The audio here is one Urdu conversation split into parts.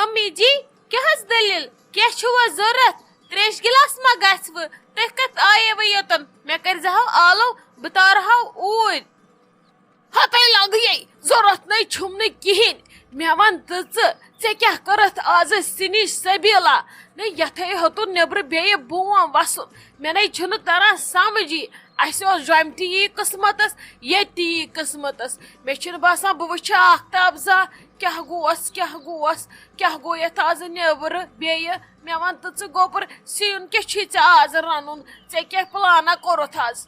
ممی جی کیا دلیل کیا ضرورت تریش گلاس ما گھو تھی کت آیو یوتن مے کرزہو آلو بہ تارہو اوٗرۍ ہتے لگے ضرورت نئی چھم نہ کہین مے ون ژے کیا کرت آز سنی سبیلا نہ یتھے ہتن نبر بیٚیہِ بوم وسن مے نئی چھُنہ تران سمجھی اسہ اوس جومہِ تہِ یی قسمتس ییٚتہِ تہِ یی قسمتس مے چھُنہ باسان بہ وٕچھِ آفتاب زانٛہہ کیاہ گوٚو یتھ آز نبر بیٚیہِ مے ون تہٕ ژٕ گوبر سیُن کیاہ چھُے ژےٚ آز رنُن ژےٚ کیاہ پلانا کوٚرُتھ آز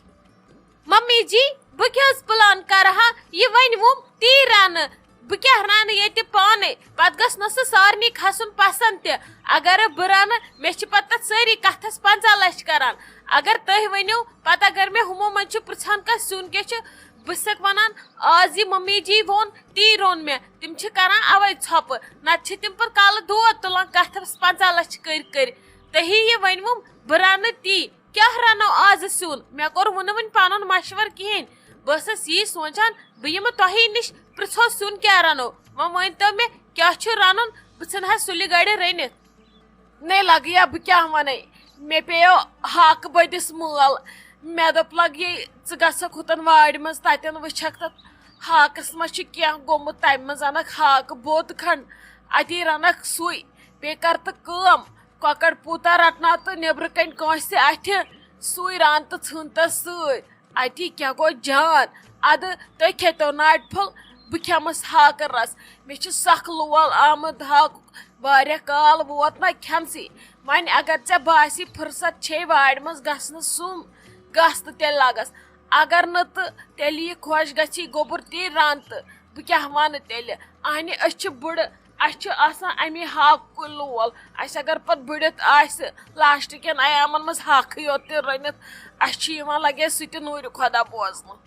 ممی جی بہ کیٛاہ پلان کرہا یہ ونوُم تی رنہٕ بہ کیا رنہٕ ییٚتہِ پانے پتہٕ گژھِ نہٕ سُہ سارنٕے کھسُن پسند تہِ اگر بہٕ رنہٕ مےٚ چھِ پتہٕ تتھ سٲری کتھس 50 لچھ کران اگر تُہۍ ؤنِو پتہٕ اگر مےٚ ہُمو منٛز چھِ پرژھان کانٛہہ سیُن کیاہ چھُ بہٕ چھسکھ ونان آز یہ ممی جی ووٚن تی روٚن مےٚ تِم چھِ کران اوے ژھۄپہٕ نتہٕ چھِ تِم پتہٕ کالہٕ دود تُلان کتھس 50 لچھ کٔرۍ تُہی یہ ؤنوُم بہٕ رنہٕ تی کیاہ رنو آز سیُن مےٚ کوٚر وُنہِ وۄنۍ پنُن مشور کہیٖنۍ بہٕ ٲسٕس یی سونچان بہٕ یِمہٕ تۄہی نِش پرژھو سیُن کیاہ رنو وۄنۍ ؤنۍتو مےٚ کیاہ چھُ رنُن بہٕ ژھٕنہا سُلہِ گڑِ رٔنِتھ نے لگیا بہٕ کیاہ ونے مےٚ پیٚیو ہاکہٕ بٔدِس مٲل مےٚ دوٚپ لگے ژٕ گژھکھ ہُتن وارِ منٛز تتٮ۪ن وٕچھکھ تتھ ہاکس منٛز چھُ کینٛہہ گوٚمُت تمہِ منٛز انکھ ہاکہٕ بوٚد کھنڈ اتی رنکھ سُے بیٚیہِ کر تہٕ کٲم کۄکر پوٗتا رٹناو تہٕ نیبرٕ کنۍ کٲنٛسہِ اتھِ سُے رن تہٕ ژھٕن تس سۭتۍ اتی کیاہ گوٚو جان ادٕ تُہۍ کھیٚتو ناٹہِ پھوٚل بہٕ کھٮ۪مس ہاکہٕ رس مےٚ چھُ سخ لول آمُت ہاکُک واریاہ کال ووت نہ کھٮ۪نسٕے وۄنۍ اگر ژےٚ باسی فرست چھے وارِ منٛز گژھنہٕ سُم گژھ تہٕ تیٚلہِ لگس اگر نہٕ تہٕ تیٚلہِ یہِ خۄش گژھی گوٚبُر تی رن تہٕ بہٕ کیاہ ونہٕ تیٚلہِ اہنہِ أسۍ چھِ بٕڑٕ اسہِ چھُ آسان امی ہاکُے لول اسہِ اگر پتہٕ بٕڑِتھ آسہِ لاسٹہٕ کٮ۪ن ایامن منٛز ہاکھٕے یوت تہِ رٔنِتھ اسہِ چھُ یِوان لگے سُہ تہِ نوٗرِ خۄدا بوزنہٕ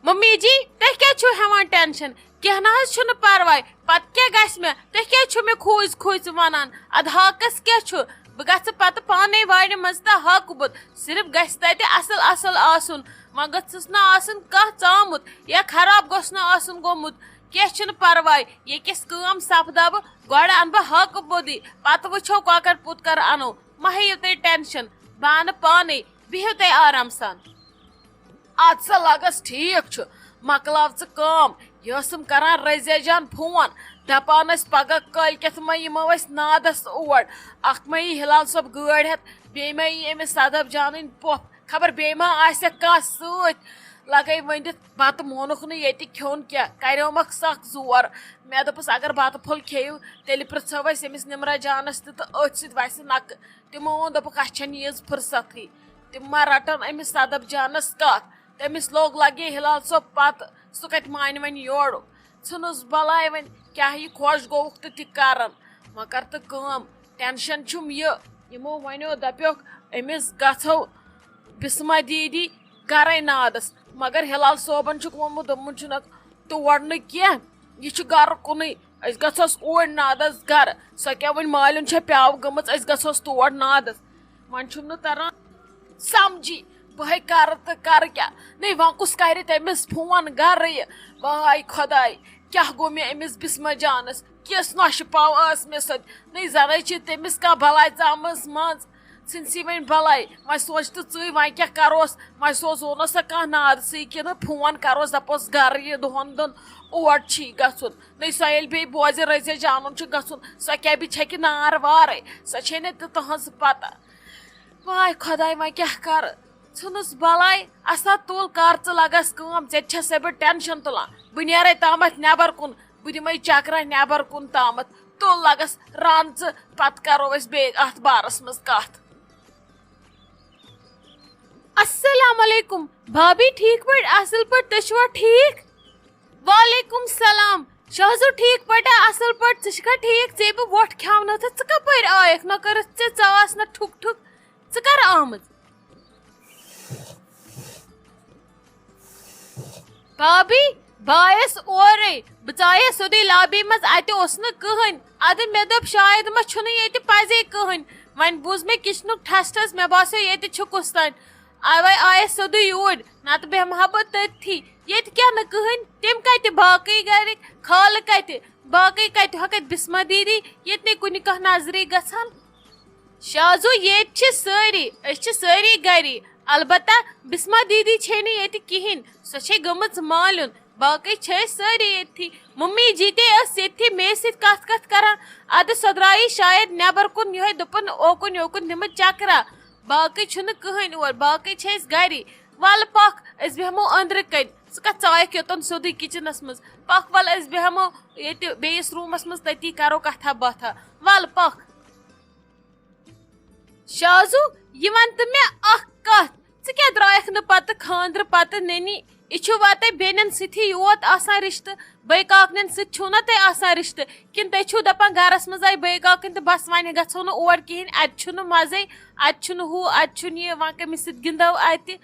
ممی جی تُہۍ کیٛازِ چھِو ہٮ۪وان ٹٮ۪نشن کینٛہہ نہ حظ چھُنہٕ پرواے پتہٕ کیٛاہ گژھِ مےٚ تُہۍ کیٛازِ چھِو مےٚ کھوٗژ ونان ادٕ ہاکس کیٛاہ چھُ بہٕ گژھٕ پتہٕ پانے وارِ منٛز تہٕ ہاکہٕ بوٚد صرف گژھِ تتہِ اصل آسُن وۄنۍ گٔژھٕس نہٕ آسُن کانٛہہ ژامُت یا خراب گوٚژھ نہٕ آسُن گوٚمُت کینٛہہ چھُنہٕ پرواے ییٚکیٛاہ کٲم سپداو بہٕ گۄڈٕ انہٕ بہٕ ہاکہٕ بوٚدٕے پتہٕ وٕچھو کۄکر پوٗت کر انو مہ ہیٚیِو تُہۍ ٹٮ۪نشن بہٕ انہٕ پانے بِہِو تُہۍ آرام سان اد سا لگس ٹھیٖک چھُ مۄکلاو ژٕ کٲم یہِ ٲسٕم کران رزیا جان فون دپان ٲسۍ پگہہ کٲلکٮ۪تھ ما یِمو أسۍ نادس اور اکھ ما یی ہلال صٲب گٲڑۍ ہٮ۪تھ بیٚیہِ ما یی أمِس صدف جانٕنۍ پۄپھ خبر بیٚیہِ ما آسٮ۪کھ کانٛہہ سۭتۍ لگے ؤنِتھ بتہٕ مونُکھ نہٕ ییٚتہِ کھیوٚن کینٛہہ کریومکھ سخ زور مےٚ دوٚپُس اگر بتہٕ پھوٚل کھیٚیِو تیٚلہِ پرژھو أسۍ أمِس نمرا جانس تہِ تہٕ أتھۍ سۭتۍ وسہِ نکہٕ تِمو ووٚن دوٚپُکھ اسہِ چھنہٕ ییٖژ فرستھٕے تِم ما رٹن أمِس صدف جانس کتھ تٔمِس لوگ لگے ہلال صٲب پتہٕ سُہ کتہِ مانہِ وۄنۍ یورُک ژھٕنُس بلاے وۄنۍ کیاہ یہِ خۄش گوٚوُکھ تہٕ تہِ کرن وۄنۍ کر تہٕ کٲم ٹٮ۪نشن چھُم یہِ یِمو ونیو دپیوکھ أمِس گژھو بسما دیدی گرے نادس مگر ہلال صٲبن چھُکھ ووٚنمُت دوٚپمُت چھُنکھ تور نہٕ کینٛہہ یہِ چھُ گرٕ کُنُے أسۍ گژھوس اوٗرۍ نادس گرٕ سۄ کیاہ وۄنۍ مالِن چھےٚ پیاو گٔمٕژ أسۍ گژھوس تور نادس وۄنۍ چھُم نہٕ تران سمجھی بہے کرٕ تہٕ کرٕ کیاہ نٔے وۄنۍ کُس کرِ تٔمِس فون گرٕ واے خۄداے کیاہ گوٚو مےٚ أمِس بسما جانس کِژھ نۄشہِ پاو ٲس مےٚ سۭتۍ نٔے زنٕے چھِ تٔمِس کانٛہہ بلاے ژامٕژ منٛز ژھٕنسی وۄنۍ بلاے وۄنۍ سونچ تہٕ ژٕے وۄنۍ کیاہ کروس وۄنۍ سوزو سا کانٛہہ نادسٕے کِنہٕ فون کروس دپوس گرٕ یہِ دۄہن دۄن اور چھی گژھُن نٔے سۄ ییٚلہِ بیٚیہِ بوزِ رزیا جانُن چھُ گژھُن سۄ کیاہ بہِ چھکہِ نار وارے سۄ چھے نہٕ تہِ تٕہنٛز پتہ واے خۄداے وۄنۍ کیاہ کرٕ ژھٕنُس بلاے اسا تُل کر ژٕ لگس کٲم ژےٚ تہِ چھسے بہٕ ٹٮ۪نشن تُلان بہٕ نیرے تامتھ نیبر کُن بہٕ دِمے چکرا نیبر کُن تامتھ تُل لگس رن ژٕ پتہٕ کرو أسۍ بیٚیہِ اتھ بارس منٛز کتھ السلام علیکم بھابی ٹھیک پٲٹھۍ اصل پٲٹھۍ تُہۍ چھِوا ٹھیک وعلیکم السلام شہزو ٹھیک پٲٹھۍ اصل پٲٹھۍ ژٕ چھکھا ٹھیک ژےٚ بہٕ وۄٹھ کھٮ۪ونٲوتھ ژٕ کپٲرۍ آیکھ مےٚ کٔرٕتھ ژےٚ ژاس نہ ٹھُک ٹھُک ژٕ کر آمٕژ بھابی بہٕ آیس اورے بہٕ ژایس سیوٚدُے لابی منٛز اتہِ اوس نہٕ کٕہٕنۍ ادٕ مےٚ دوٚپ شاید ما چھُنہٕ ییٚتہِ پزے کٕہٕنۍ وۄنۍ بوٗز مےٚ کچنُک ٹھس ٹھس مےٚ باسیو ییٚتہِ چھُ کُس تانۍ اوے آیس سیوٚدُے یوٗرۍ نتہٕ بیٚہمہٕ ہا بہٕ تٔتھی ییٚتہِ کیٛاہ نہٕ کٕہٕنۍ تِم کتہِ باقٕے گرِکۍ خالہٕ کتہِ باقی کتہِ ہۄکھِ بسما دیدی ییٚتہِ نہٕ کُنہِ کانٛہہ نظرٕے گژھان. شازو ییٚتہِ چھِ سٲری أسۍ چھِ سٲری گری البتہ بسما دیدی چھے نہٕ ییٚتہِ کِہینۍ سۄ چھے گٔمٕژ مالیُن باقی چھِ أسۍ سٲری ییٚتھی. ممی جی تے ٲس ییٚتھی مے سۭتۍ کتھ کران ادٕ سۄ درٛایی شاید نٮ۪بر کُن یِہوے دوٚپُن اوکُن یوکُن دِمہٕ چکرا باقی چھُنہٕ کٕہٕنۍ اور باقی چھِ أسۍ گری. ول پکھ أسۍ بیہمو أنٛدرٕ کَنۍ ژٕ کتھ ژایکھ یوٚتن سیوٚدُے کچنس منٛز پکھ ول أسۍ بیہمو ییٚتہِ بیٚیِس روٗمس منٛز تٔتی کرو کتھا باتھا ول پکھ. شازو یہِ ون تہٕ مےٚ اکھ کتھ ژٕ کیٛاہ درٛایکھ نہٕ پتہٕ خاندرٕ پتہٕ ننی یہِ چھُ وا تۄہہِ بیٚنٮ۪ن سۭتی یوت آسان رشتہٕ بٲے کاکنٮ۪ن سۭتۍ چھُو نا تۄہہِ آسان رشتہٕ کِنہٕ تُہۍ چھُو دپان گرس منٛز آیہِ بٲے کاکٕنۍ تہٕ بس وۄنۍ گژھو نہٕ اور کہیٖنۍ اتہِ چھُنہٕ مزے اتہِ چھُنہٕ ہُہ اتہِ چھُنہٕ یہِ وۄنۍ کٔمِس سۭتۍ گِنٛدو اتہِ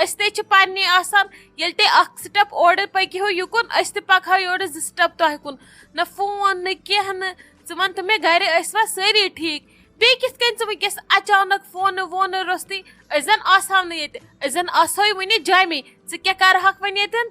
أسۍ تے چھِ پننی آسان ییٚلہِ تُہۍ اکھ سٹپ اورٕ پٔکِو یُکُن أسۍ تہِ پکہو یورٕ 2 سٹپ تۄہہِ کُن نہ فون نہ کینٛہہ نہٕ ژٕ ون تہٕ مےٚ گرِ ٲسۍ وا سٲری ٹھیٖک بیٚیہِ کِتھ کٔنۍ ژٕ وٕنکیٚس اچانک فونہٕ وونہٕ روٚستٕے أسۍ زن آسہو نہٕ ییٚتہِ أسۍ زن آسہوے وُنہِ جامی ژٕ کیٛاہ کرہکھ وۄنۍ ییٚتٮ۪ن.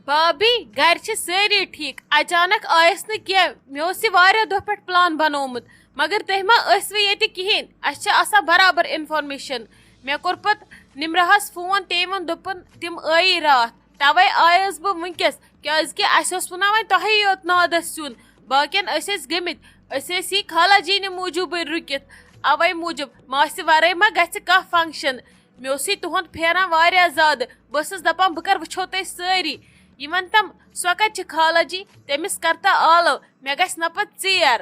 بھابی گرِ چھِ سٲری ٹھیٖک اچانک آیس نہٕ کینٛہہ مےٚ اوس یہِ واریاہ دۄہ پٮ۪ٹھ پلان بنومُت مگر تُہۍ ما ٲسوٕ ییٚتہِ کہیٖنۍ اسہِ چھِ آسان برابر انفارمیشن. مےٚ کوٚر پتہٕ نمرہس فون تٔمۍ ووٚن دوٚپُن تِم ٲیی راتھ توے آیس بہٕ وٕنکیٚس کیازِ کہِ اسہِ اوس ونان وۄنۍ تۄہے یوت نادس یُن باقین أسۍ ٲسۍ گٔمٕتۍ أسۍ ٲسۍ یی خالہ جی موٗجوٗبٕے رُکِتھ اوے موٗجوٗب ماسہِ ورٲے ما گژھِ کانٛہہ فنکشن. مےٚ اوس یہِ تُہُنٛد پھیران واریاہ زیادٕ بہٕ ٲسٕس دپان بہٕ کر وٕچھو تُہۍ سٲری. یہِ ون تم سۄ کتہِ چھِ خالہ جی تٔمِس کرتا آلو مےٚ گژھِ نہ پتہٕ ژیر.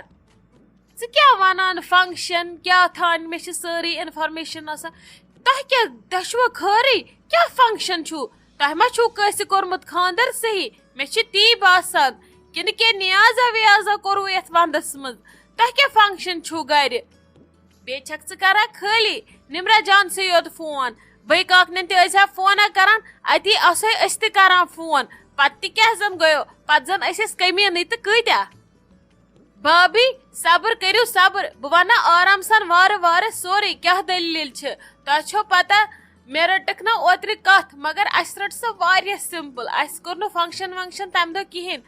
ژٕ کیٛاہ ونان فنکشن کیٛاہ تھانۍ مےٚ چھِ سٲرٕے انفارمیشن آسان. تۄہہِ چھُوا خٲرٕے کیٛاہ فنکشن چھُو تۄہہِ ما چھُو کٲنٛسہِ کوٚرمُت خاندر صحیح مےٚ چھِ تی باسان کِنہٕ کینٛہہ نیازا ویازا کوٚروٕ یتھ ونٛدس منٛز تۄہہِ کیٛاہ فنکشن چھُو گرِ. بیٚیہِ چھکھ ژٕ کران خٲلی نمرا جانسٕے یوت فون بٲے کاکنٮ۪ن تہِ ٲسۍ ہا فونا کران اتی آسے أسۍ تہِ کران فون پتہٕ تہِ کیٛاہ زن گٔیو پتہٕ زن أسۍ ٲسۍ کٔمیٖنٕے تہٕ کۭتیاہ. بھابی صبر کٔرِو صبر بہٕ ونہٕ آرام سان وارٕ وارٕ سورُے کیٛاہ دٔلیٖل چھِ. تۄہہِ چھو پتہ مےٚ رٔٹٕکھ نہ اوترٕ کتھ مگر اسہِ رٔٹ سۄ واریاہ سمپل اسہِ کوٚر نہٕ فنکشن ونکشن تمہِ دۄہ کہیٖنۍ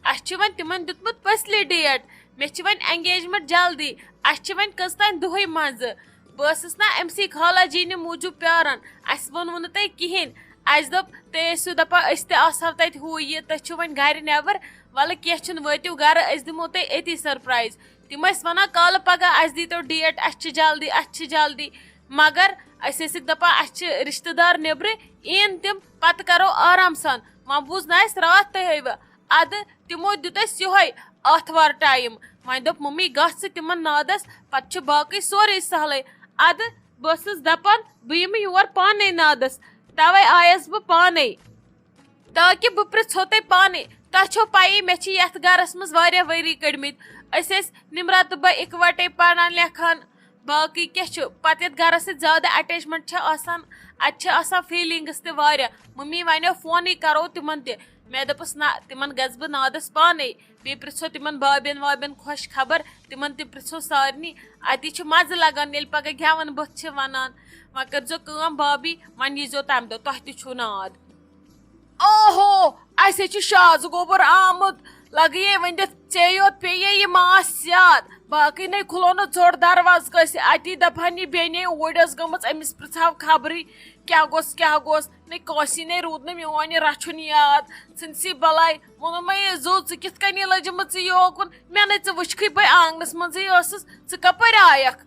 اسہِ چھُ وۄنۍ تِمن دیُتمُت پٔژھلہِ ڈیٹ مےٚ چھِ وۄنۍ انگیجمنٹ جلدی اسہِ چھِ وۄنۍ کٔژتانۍ دۄہے منٛزٕ بہٕ ٲسٕس نا أمسٕے خالہ جی موٗجوٗب پیاران اسہِ ووٚنوٕ نہٕ تۄہہِ کہیٖنۍ اسہِ دوٚپ تُہۍ ٲسِو دپان أسۍ تہِ آسہو تتہِ ہُہ یہِ تُہۍ چھِو وۄنۍ گرِ نٮ۪بر ولہٕ کینٛہہ چھُنہٕ وٲتِو گرٕ أسۍ دِمو تۄہہِ أتی سرپرایز. تِم ٲسۍ ونان کالہٕ پگہہ اسہِ دیٖتو ڈیٹ اسہِ چھِ جلدی مگر أسۍ ٲسِکھ دپان اسہِ چھِ رشتہٕ دار نیبرٕ یِن تِم پتہٕ کرو آرام سان وۄنۍ بوٗز نہ اسہِ راتھ تُہۍ ہٲیوٕ ادٕ تِمو دیُت اسہِ یِہوے آتھوار ٹایم وۄنۍ دوٚپ ممی گژھ ژٕ تِمن نادس پتہٕ چھُ باقٕے سورُے سہلٕے ادٕ بہٕ ٲسٕس دپان بہٕ یِمہٕ یور پانے نادس توے آیس بہٕ پانے تاکہِ بہٕ پرژھو تۄہہِ پانے. تۄہہِ چھو پیی مےٚ چھِ یتھ گرس منٛز واریاہ ؤری کٔڑمٕتۍ أسۍ ٲسۍ نمرا تہٕ بہٕ اِکوٹے پران لیکھان باقٕے کیٛاہ چھُ پتہٕ یتھ گرس سۭتۍ زیادٕ اٹیچمنٹ چھِ آسان اتہِ چھِ آسان فیٖلِنگٕس تہِ واریاہ. ممی ونیو فونٕے کرو تِمن تہِ مےٚ دوٚپُس نہ تِمن گژھٕ بہٕ نادس پانے بیٚیہِ پرژھو تِمن بابین وابین خۄش خبر تِمن تہِ پرژھو سارنٕے اتی چھُ مزٕ لگان ییٚلہِ پگہہ گٮ۪وَن بٔتھ چھِ ونان. وۄنۍ کٔرزیٚو کٲم بھابی وۄنۍ ییٖزیٚو تمہِ دۄہ تۄہہِ تہِ چھُو ناد. اوہو اسے چھُ شاز گوبر آمُت لگیے ؤنِتھ ژےٚ یوت پیٚیے یہِ ماس یاد باقٕے نَے کھُلو نہٕ ژوٚر دروازٕ کٲنٛسہِ اتی دپہن یہِ بیٚنے اوٗرۍ ٲس گٔمٕژ أمِس پرژھہو خبرٕے کیٛاہ گوٚژھ نَے کٲنٛسی نَے روٗد نہٕ میون یہِ رچھُن یاد ژھٕنسی بلاے ووٚنُن مےٚ یہِ زو ژٕ کِتھ کٔنی لٔجمٕژ یوکُن مےٚ نَے ژٕ وٕچھکھٕے بہٕ آنگنس منٛزٕے ٲسٕس ژٕ کپٲرۍ آیکھ.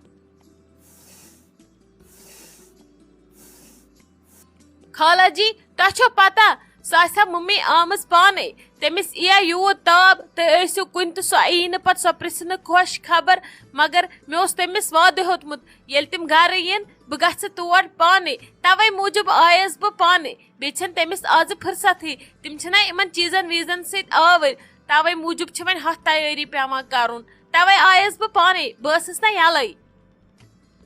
خالہ جی تۄہہِ چھو پتہ سۄ آسہِ ہا ممی آمٕژ پانے تٔمِس یِیا یوٗت تاب تُہۍ ٲسِو کُنہِ تہِ سۄ یی نہٕ پتہٕ سۄ پرژھِ نہٕ خۄش خبر مگر مےٚ اوس تٔمِس وعدٕ ہیوٚتمُت ییٚلہِ تِم گرٕ یِن بہٕ گژھٕ تور پانے توے موٗجوٗب آیس بہٕ پانے بیٚیہِ چھنہٕ تٔمِس آزٕ فرصتھٕے تِم چھِنہ یِمن چیٖزن ویٖزن سۭتۍ آوٕرۍ توے موٗجوٗب چھِ وۄنۍ ہتھ تیٲری پیٚوان کرُن توے آیس بہٕ پانے بہٕ ٲسٕس نہ یلے.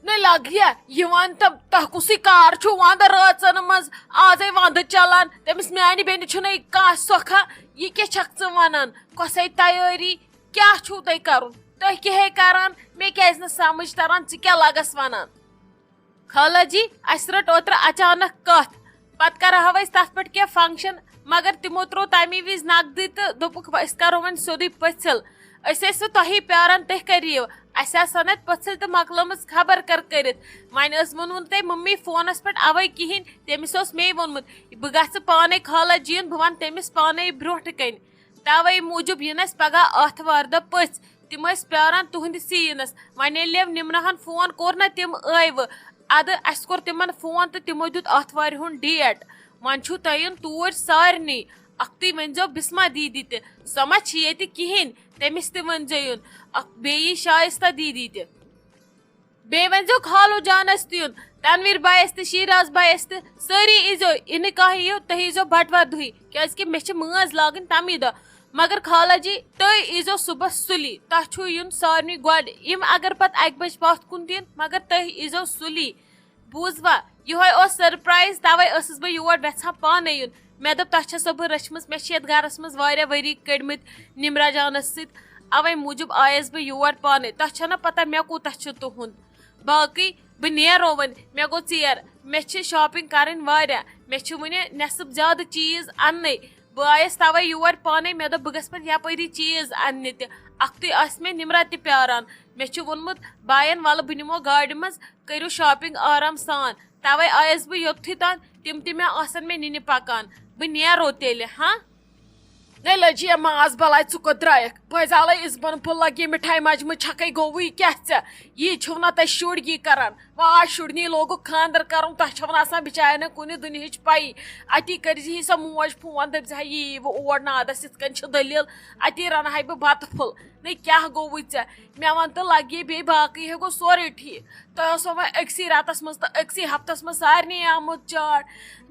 نَے لگیا یہِ ون تۄہہِ کُسٕے کار چھُو ونٛدٕ رٲژن منٛز آزے ونٛدٕ چلان تٔمِس میانہِ بیٚنہِ چھُنَے کانٛہہ سۄکھا یہِ کیٛاہ چھکھ ژٕ ونان کۄسے تیٲری کیٛاہ چھُو تۄہہِ کرُن تُہۍ کیٛاہ کران مےٚ کیازِ نہٕ سمجھ تران ژٕ کیٛاہ لگس ونان. خالہ جی اسہِ رٔٹ اوترٕ اچانک کتھ پتہٕ کرہو أسۍ تتھ پٮ۪ٹھ کینٛہہ فنگشن مگر تمو ترٛوو تمی وِزِ نقدٕے تہٕ دوٚپُکھ أسۍ کرو وۄنۍ سیوٚدُے پٔژھِل أسۍ ٲسۍ تۄہی پیاران تُہۍ کر یِیِو اسہِ آسہٕ اتھ پٔژھِل تہٕ مۄکلٲمٕژ خبر کر کٔرِتھ وۄنۍ ووٚنوٕ نہٕ تۄہہِ ممی فونس پٮ۪ٹھ اوے کہیٖنۍ تٔمِس اوس مے ووٚنمُت بہٕ گژھٕ پانے خالہ جِین بہٕ ونہٕ تٔمِس پانے برونٛٹھٕ کنہِ توے موٗجوٗب یِن اسہِ پگاہ آتھوار دۄہ پٔژھۍ تِم ٲسۍ پیاران تُہنٛدِس یِنس وۄنۍ ییٚلہِ نِمنہن فون کوٚر نا تِم ٲیوٕ ادٕ اسہِ کوٚر تِمن فون تہٕ تِمو دیُت آتھوارِ ہُنٛد ڈیٹ وۄنۍ چھُو تۄہہِ یُن توٗرۍ سارنٕے اکھتُے ؤنۍزیو بسما دیدی تہِ سۄ ما چھِ ییٚتہِ کہیٖنۍ تٔمِس تہِ ؤنۍزیو یُن بیٚیہِ یی شایستہ دیدی تہِ بیٚیہِ ؤنۍزیو خالو جانس تہِ یُن تنویٖر بایس تہِ شیراز بایس تہِ سٲری ییٖزیو یِنہٕ کانٛہہ یِیِو تُہۍ ییٖزیو بٹوار دۄہٕے کیازِ کہِ مےٚ چھِ مٲنٛز لاگٕنۍ تمی دۄہ مگر خالہ جی تُہۍ ییٖزیو صُبحس سُلی تۄہہِ چھُو یُن سارنٕے گۄڈٕ یِم اگر پتہٕ 1 بجہِ پتھ کُن تہِ یِن مگر تُہۍ ییٖزیو سُلی بوٗزوا یِہوے اوس سرپرایز توے ٲسٕس بہٕ یور ویژھان پانے یُن مےٚ دوٚپ تۄہہِ چھسو بہٕ رٔچھمٕژ مےٚ چھِ یتھ گرس منٛز واریاہ ؤری کٔڑمٕتۍ نمرا جانس سۭتۍ اوے موٗجوٗب آیس بہٕ یور پانے تۄہہِ چھو نا پتہ مےٚ کوٗتاہ چھُ تُہُنٛد باقٕے بہٕ نیرو وۄنۍ مےٚ گوٚو ژیر مےٚ چھِ شاپنگ کرٕنۍ واریاہ مےٚ چھِ وُنہِ نٮ۪صٕف زیادٕ چیٖز اننٕے بہٕ آیس توے یور پانے مےٚ دوٚپ بہٕ گژھٕ پتہٕ یپٲری چیٖز اننہِ تہِ اکھتُے آسہِ مےٚ نمرا تہِ پیاران مےٚ چھُ ووٚنمُت باین ولہٕ بہٕ نِمو گاڑِ منٛز کٔرِو شاپنگ آرام سان توے آیس بہٕ یوٚتتھٕے تام تِم تہِ مےٚ آسن مےٚ نِنہِ پکان بہٕ نیرو تیٚلہِ ہاں نے لجی ماز بلاے ژٕ کوٚت درٛایکھ بہٕ زالے اِزبن پھُل لگی یہِ مِٹھایہِ مجمہٕ چھکے گوٚوٕے کیٛاہ ژےٚ یی چھُو نا تۄہہِ شُرۍ یی کران واے شُرنٕے لوگُکھ خاندر کرُن تۄہہِ چھو نہٕ آسان بِچارٮ۪ن نہٕ کُنہِ دُنہِچ پایی اتی کٔرزِہی سۄ موج فون دٔپزِہا یہِ یی وۄنۍ اور نادس یِتھ کٔنۍ چھِ دٔلیٖل اتی رنہٕ ہا بہٕ بتہٕ پھوٚل نے کیٛاہ گوٚوٕے ژےٚ مےٚ ون تہٕ لگی بیٚیہِ باقٕے ہے گوٚو سورُے ٹھیٖک تۄہہِ اوسو وۄنۍ أکسٕے رٮ۪تس منٛز تہٕ أکسٕے ہفتس منٛز سارنٕے آمُت چاٹ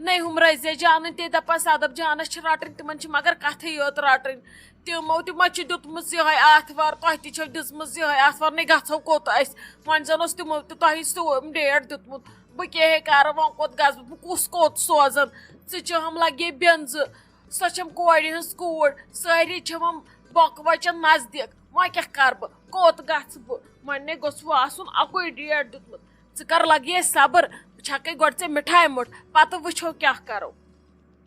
نے ہُم رٔزے جانٕنۍ تہِ دپان صدف جانس چھِ رٹٕنۍ تِمن چھِ مگر کتھٕے یوت رٹٕنۍ تِمو تہِ ما چھِ دیُتمٕژ یِہوے آتھوار تۄہہِ تہِ چھو دِژمٕژ یِہوے آتھوار نے گژھو کوٚت أسۍ وۄنۍ زن اوس تِمو تہِ تۄہہِ ڈیٹ دیُتمُت بہٕ کیٛاہ کرٕ وۄنۍ کوٚت گژھٕ بہٕ کُس کوٚت سوزن ژٕ چھہم لگے بینزٕ سۄ چھم کورِ ہٕنٛز کوٗر سٲری چھِ وۄنۍ بۄکہٕ وچن نزدیٖک وۄنۍ کیٛاہ کرٕ بہٕ کوٚت گژھٕ بہٕ وۄنۍ نے گوٚژھ وۄنۍ آسُن اکُے ڈیٹ دیُتمُت ژٕ کر لگے صبر بہٕ چھکے گۄڈٕ ژےٚ مِٹھایہِ مُٹھ پتہٕ وٕچھو کیٛاہ کرو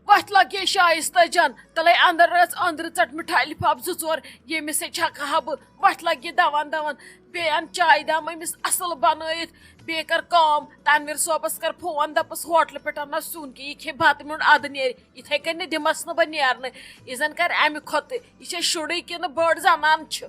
وتھ لگے شایستہ جان تلے اندر رٔژ أنٛدرٕ ژٹ مِٹھایہِ لِفاف 2-4 ییٚمِس ہے چھکہٕ ہا بہٕ وتھ لگے دوان بیٚیہِ ان چایہِ دام أمِس اصل بنٲیِتھ بیٚیہِ کر کٲم تنویٖر صٲبس کر فون دپس ہوٹلہٕ پٮ۪ٹھ اننس سیُن کہِ یہِ کھیٚیہِ بتہٕ میوٚنڈ ادٕ نیرِ یِتھے کٔنۍ نہٕ دِمس نہٕ بہٕ نیرنہٕ یہِ زن کر امہِ کھۄتہٕ یہِ چھےٚ شُرٕے کِنہٕ بٔڑ زنان چھِ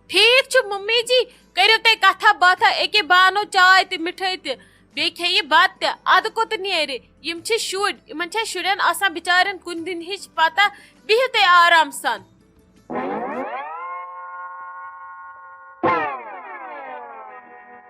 ٹھیٖک چھُ ممی جی کٔرِو تُہۍ کتھا باتھا أکے بہٕ انو چاے تہِ مِٹھٲے تہِ بیٚیہِ کھیٚیہِ بتہٕ تہِ ادٕ کوٚت نیرِ یِم چھِ شُرۍ یِمن چھا شُرٮ۪ن آسان بِچارٮ۪ن کُنہِ دِنہِچ پتہ بِہِو تُہۍ آرام سان